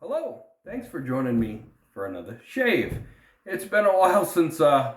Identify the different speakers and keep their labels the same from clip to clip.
Speaker 1: Hello, thanks for joining me for another shave. It's been a while since I've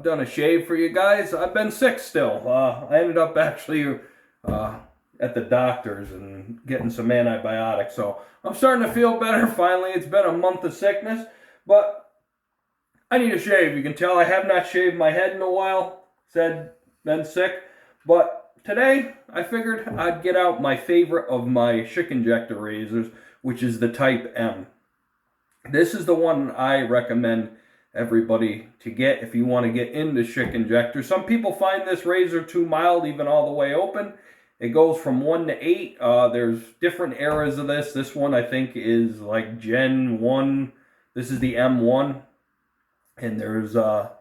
Speaker 1: done a shave for you guys. I've been sick still. I ended up actually at the doctor's and getting some antibiotics, so I'm starting to feel better finally. It's been a month of sickness, but I need a shave. You can tell I have not shaved my head in a while. Been sick, but today I figured I'd get out my favorite of my Schick injector razors, which is the Type M. This is the one I recommend everybody to get if you want to get into Schick injectors. Some people find this razor too mild, even all the way open. It goes from 1 to 8. There's different eras of this. This one I think is like Gen 1. This is the M1. And there's a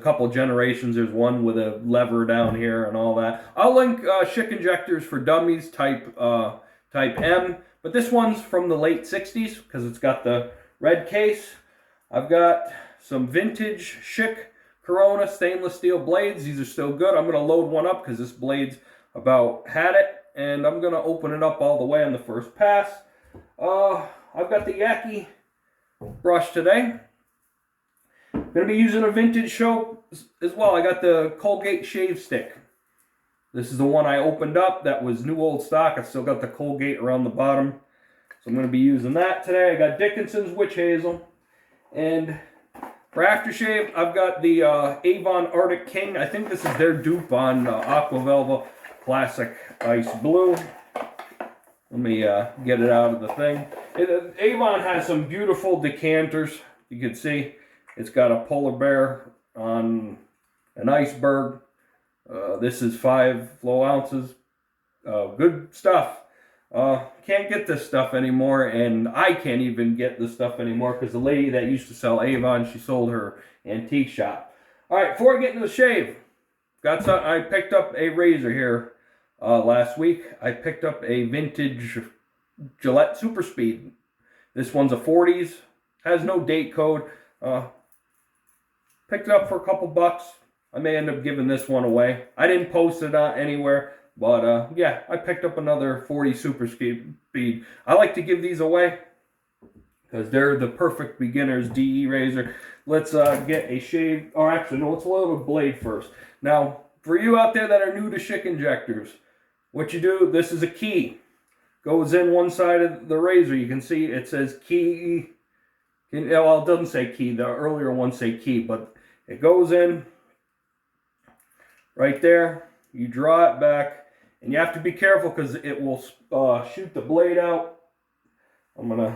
Speaker 1: couple generations. There's one with a lever down here and all that. I'll link Schick injectors for dummies Type M. But this one's from the late 60s because it's got the red case. I've got some vintage Schick Krona stainless steel blades. These are still good. I'm going to load one up because this blade's about had it. And I'm going to open it up all the way on the first pass. I've got the Yaqi brush today. I'm going to be using a vintage show as well. I got the Colgate shave stick. This is the one I opened up. That was new old stock. I still got the Colgate around the bottom. So I'm going to be using that today. I got Dickinson's witch hazel. And for aftershave, I've got the Avon Arctic King. I think this is their dupe on Aqua Velva Classic Ice Blue. Let me get it out of the thing. Avon has some beautiful decanters. You can see it's got a polar bear on an iceberg. This is 5 flow ounces. Good stuff. Can't get this stuff anymore, and I can't even get this stuff anymore because the lady that used to sell Avon, she sold her antique shop. All right, before I get into the shave, I picked up a razor here last week. I picked up a vintage Gillette Super Speed. This one's a 40s. Has no date code. Picked it up for a couple bucks. I may end up giving this one away. I didn't post it anywhere, but yeah, I picked up another 40 Super Speed. I like to give these away because they're the perfect beginner's DE razor. Let's get a shave, or actually, no, let's load a blade first. Now, for you out there that are new to Schick injectors, what you do, this is a key. Goes in one side of the razor. You can see it says key. Well, it doesn't say key. The earlier ones say key, but it goes in right there. You draw it back, and you have to be careful because it will shoot the blade out. You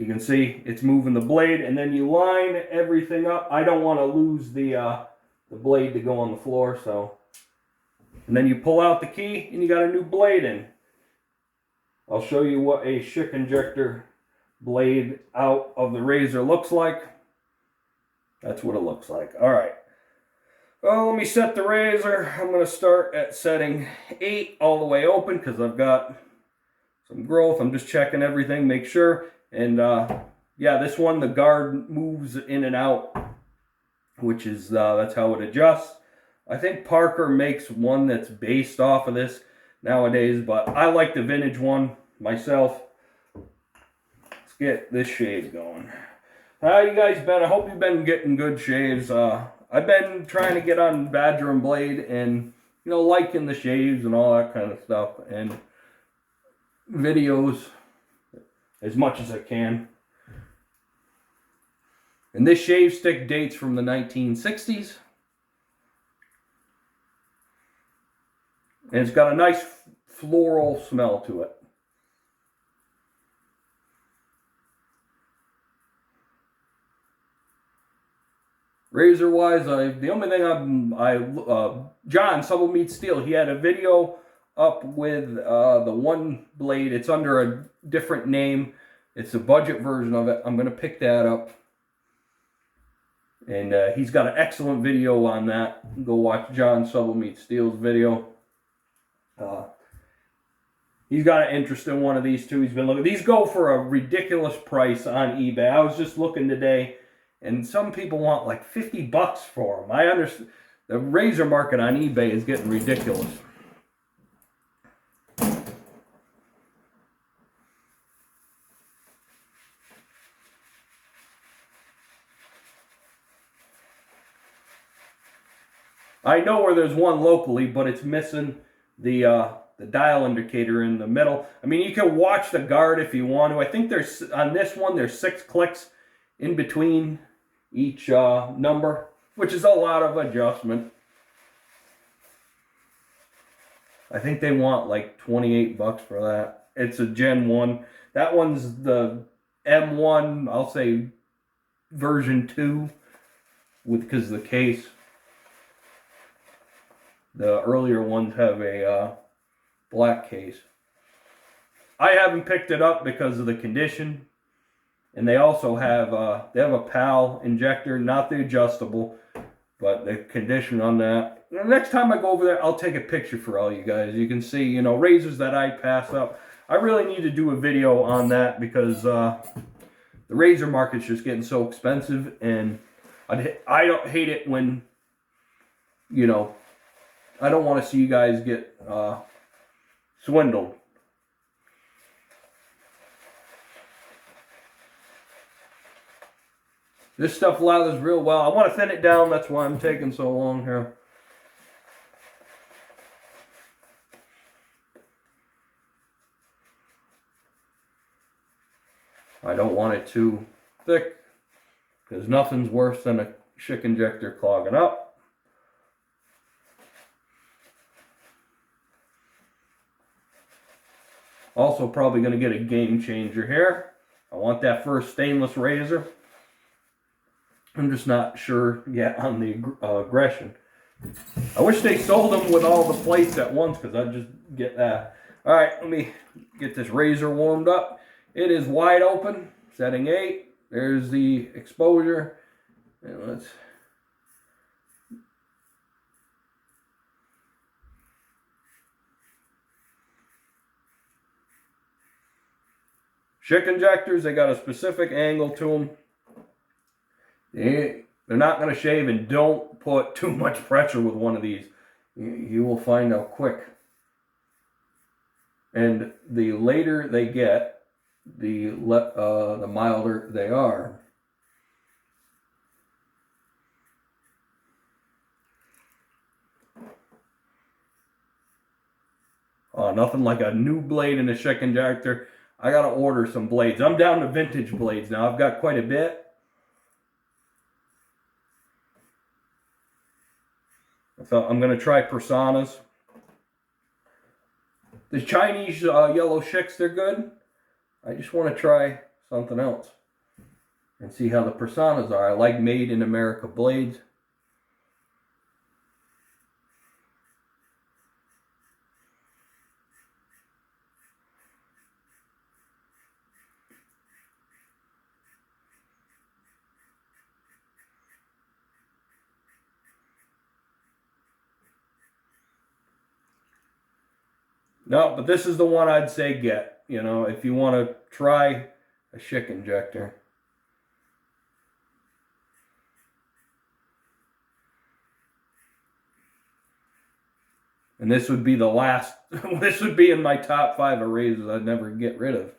Speaker 1: can see it's moving the blade, and then you line everything up. I don't want to lose the blade to go on the floor, so. And then you pull out the key, and you got a new blade in. I'll show you what a Schick injector blade out of the razor looks like. That's what it looks like. All right. Well, let me set the razor. I'm going to start at setting 8 all the way open because I've got some growth. I'm just checking everything, make sure. And yeah, this one, the guard moves in and out, which is, that's how it adjusts. I think Parker makes one that's based off of this nowadays, but I like the vintage one myself. Let's get this shave going. How you guys been? I hope you've been getting good shaves. I've been trying to get on Badger and Blade and, you know, liking the shaves and all that kind of stuff and videos as much as I can. And this shave stick dates from the 1960s. And it's got a nice floral smell to it. Razor wise, the only thing John Subtle Meat Steel, he had a video up with the one blade. It's under a different name. It's a budget version of it. I'm going to pick that up. And he's got an excellent video on that. Go watch John Subtle Meat Steel's video. He's got an interest in one of these too. He's been looking. These go for a ridiculous price on eBay. I was just looking today, and some people want like 50 bucks for them. I understand. The razor market on eBay is getting ridiculous. I know where there's one locally, but it's missing the dial indicator in the middle. I mean, you can watch the guard if you want to. I think there's, on this one, there's 6 clicks in between each number, which is a lot of adjustment. I think they want like 28 bucks for that. It's a Gen 1. That one's the M1, I'll say version 2, because of the case. The earlier ones have a black case. I haven't picked it up because of the condition. And they also have a PAL injector, not the adjustable, but the condition on that. The next time I go over there, I'll take a picture for all you guys. You can see, you know, razors that I pass up. I really need to do a video on that because the razor market's just getting so expensive, and I don't hate it when, you know, I don't want to see you guys get swindled. This stuff lathers real well. I want to thin it down. That's why I'm taking so long here. I don't want it too thick, because nothing's worse than a Schick injector clogging up. Also probably going to get a game changer here. I want that first stainless razor. I'm just not sure yet on the aggression. I wish they sold them with all the plates at once, because I'd just get that. Alright, let me get this razor warmed up. It is wide open, setting 8. There's the exposure. And let's... Schick injectors, they got a specific angle to them. They're not going to shave, and don't put too much pressure with one of these. You will find out quick. And the later they get, the milder they are. Nothing like a new blade in a Schick injector. I gotta order some blades. I'm down to vintage blades now. I've got quite a bit. So I'm gonna try Personas. The Chinese yellow Schicks, they're good. I just want to try something else and see how the Personas are. I like made in America blades. No, but this is the one I'd say get, you know, if you want to try a Schick injector. And this would be the last, this would be in my top 5 of razors I'd never get rid of.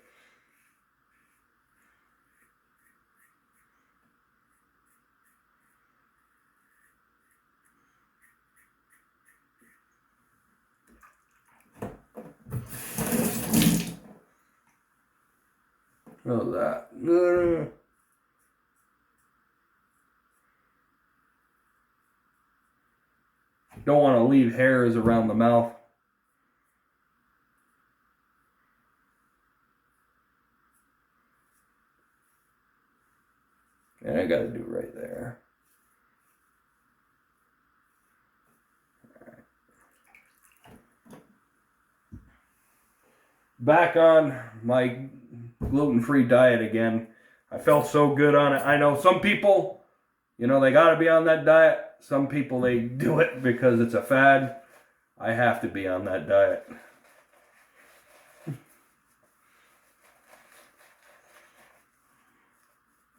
Speaker 1: How's that? Don't want to leave hairs around the mouth. And I got to do right there. Back on my gluten-free diet again. I felt so good on it. I know some people, you know, they got to be on that diet. Some people, they do it because it's a fad. I have to be on that diet.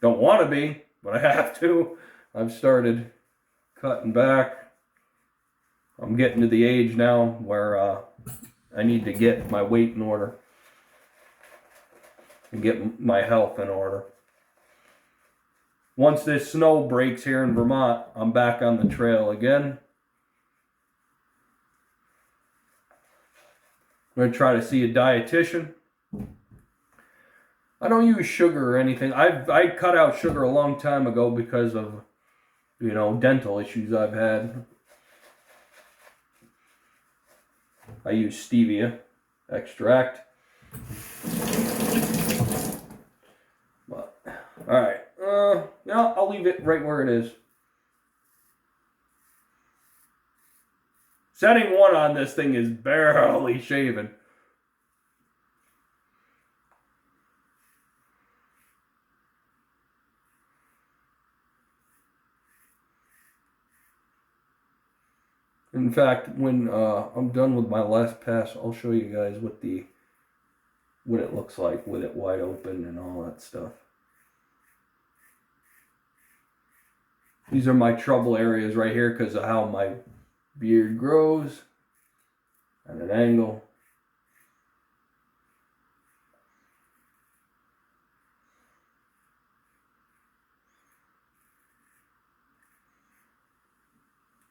Speaker 1: Don't want to be, but I have to. I've started cutting back. I'm getting to the age now where I need to get my weight in order and get my health in order. Once this snow breaks here in Vermont, I'm back on the trail again. going to try to see a dietitian. I don't use sugar or anything. I cut out sugar a long time ago because of, you know, dental issues I've had. I use stevia extract. But, alright. Yeah, I'll leave it right where it is. Setting 1 on this thing is barely shaven. In fact, when I'm done with my last pass, I'll show you guys what it looks like with it wide open and all that stuff. These are my trouble areas right here because of how my beard grows at an angle.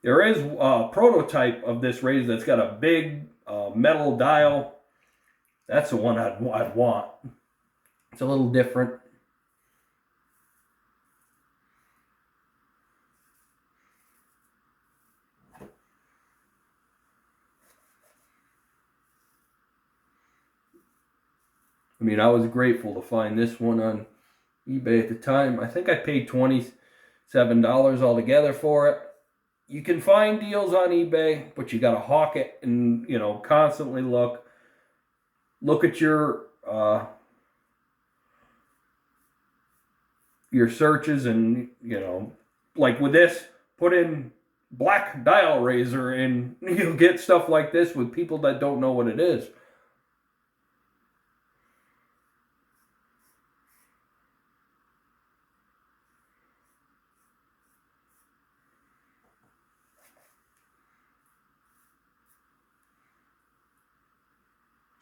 Speaker 1: There is a prototype of this razor that's got a big metal dial. That's the one I'd want. It's a little different. I mean, I was grateful to find this one on eBay at the time. I think I paid $27 altogether for it. You can find deals on eBay, but you got to hawk it and, you know, constantly look at your searches and, you know, like with this, put in black dial razor and you'll get stuff like this with people that don't know what it is.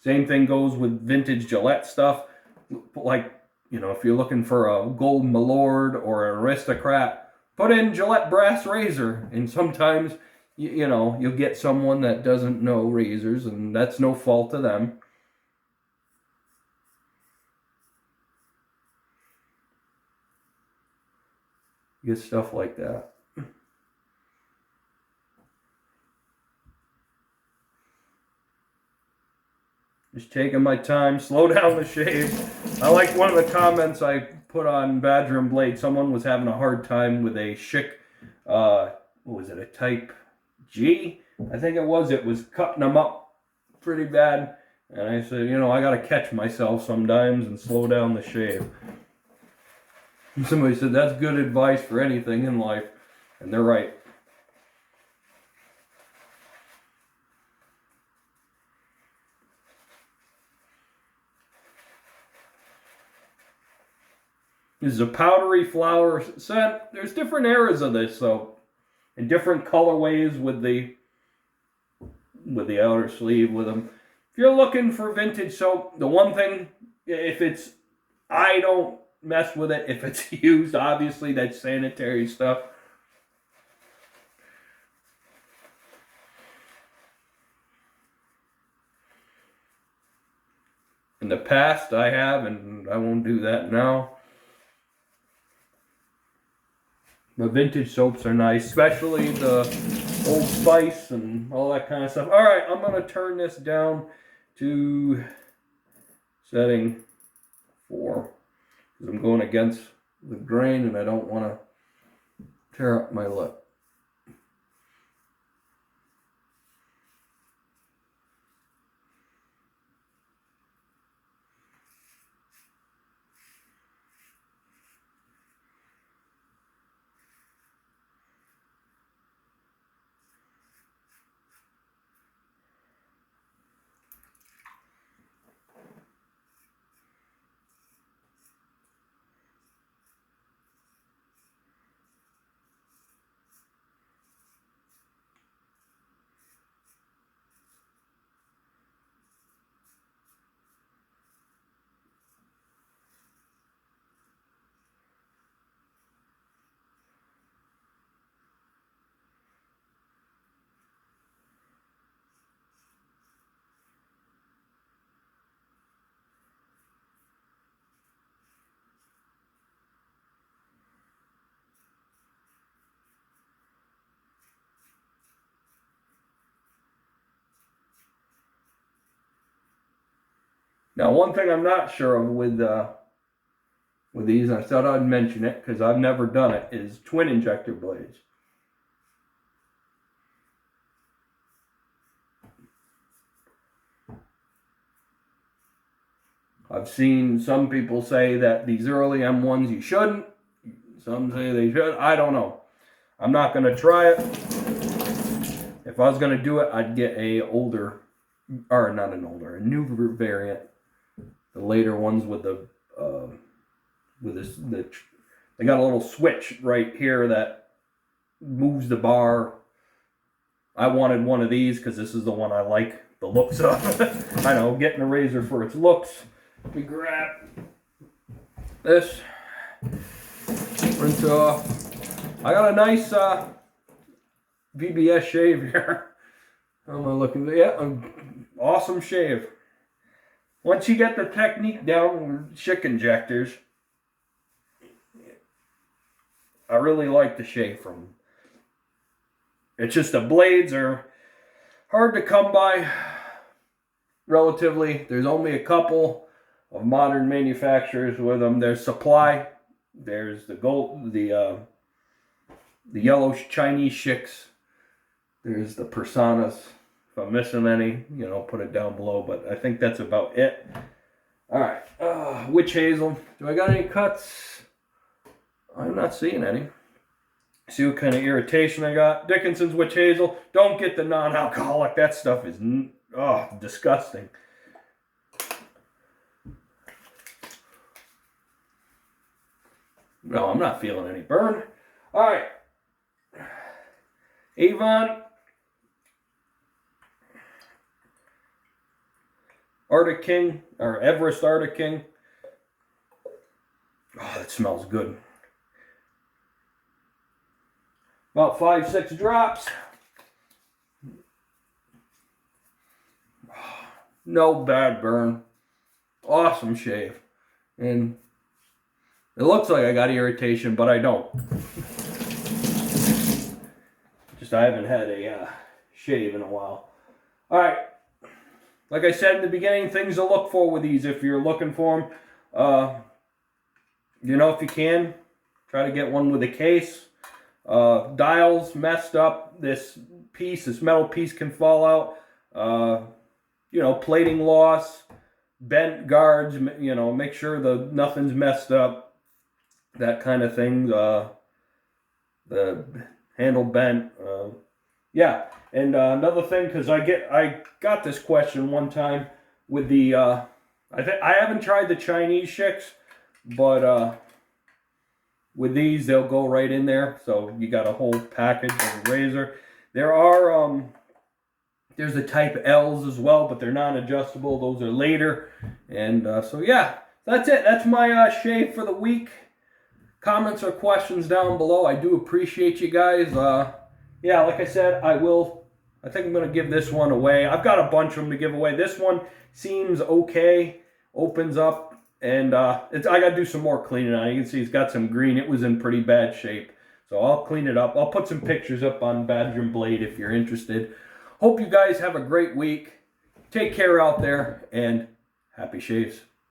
Speaker 1: Same thing goes with vintage Gillette stuff. Like, you know, if you're looking for a Gold Milord or an Aristocrat, put in Gillette brass razor. And sometimes, you know, you'll get someone that doesn't know razors, and that's no fault of them. You get stuff like that. Just taking my time, slow down the shave. I like one of the comments I put on Badger and Blade. Someone was having a hard time with a Schick, what was it, a Type G? I think it was. It was cutting them up pretty bad. And I said, you know, I got to catch myself sometimes and slow down the shave. And somebody said, that's good advice for anything in life. And they're right. This is a powdery flower scent. There's different eras of this, so, and different colorways with the outer sleeve with them. If you're looking for vintage soap, the one thing, if it's, I don't mess with it. If it's used, obviously that's sanitary stuff. In the past, I have, and I won't do that now. But vintage soaps are nice, especially the Old Spice and all that kind of stuff. All right, I'm going to turn this down to setting 4. Because I'm going against the grain and I don't want to tear up my lip. Now, one thing I'm not sure of with these, and I thought I'd mention it because I've never done it, is twin injector blades. I've seen some people say that these early M1s you shouldn't. Some say they should. I don't know. I'm not going to try it. If I was going to do it, I'd get a older, or not an older, a newer variant. The later ones with the they got a little switch right here that moves the bar. I wanted one of these because this is the one I like the looks of. I know, getting a razor for its looks. We grab this, rinse it off. I got a nice VBS shave here. How am I looking? Yeah, an awesome shave. Once you get the technique down with Schick injectors, I really like the shave from them. It's just the blades are hard to come by relatively. There's only a couple of modern manufacturers with them. There's Supply. There's the gold, the yellow Chinese Schicks. There's the Personas. If I'm missing any, you know, put it down below. But I think that's about it. All right. Witch hazel. Do I got any cuts? I'm not seeing any. See what kind of irritation I got. Dickinson's witch hazel. Don't get the non-alcoholic. That stuff is disgusting. No, I'm not feeling any burn. All right. Avon. Arctic King, or Everest Arctic King. Oh, that smells good. About 5-6 drops. No bad burn. Awesome shave. And it looks like I got irritation, but I don't. Just I haven't had a shave in a while. All right. Like I said in the beginning, things to look for with these if you're looking for them. You know, if you can, try to get one with a case. Dials messed up. This metal piece can fall out. You know, plating loss, bent guards. You know, make sure nothing's messed up. That kind of thing. The handle bent. Yeah. And another thing, because I got this question one time with the I haven't tried the Chinese Schicks, but with these they'll go right in there. So you got a whole package of a razor. There are there's the type L's as well, but they're non-adjustable. Those are later. And so yeah, that's it. That's my shave for the week. Comments or questions down below. I do appreciate you guys. Yeah, like I said, I think I'm going to give this one away. I've got a bunch of them to give away. This one seems okay. Opens up. And I got to do some more cleaning on it. You can see it's got some green. It was in pretty bad shape. So I'll clean it up. I'll put some pictures up on Badger and Blade if you're interested. Hope you guys have a great week. Take care out there. And happy shaves.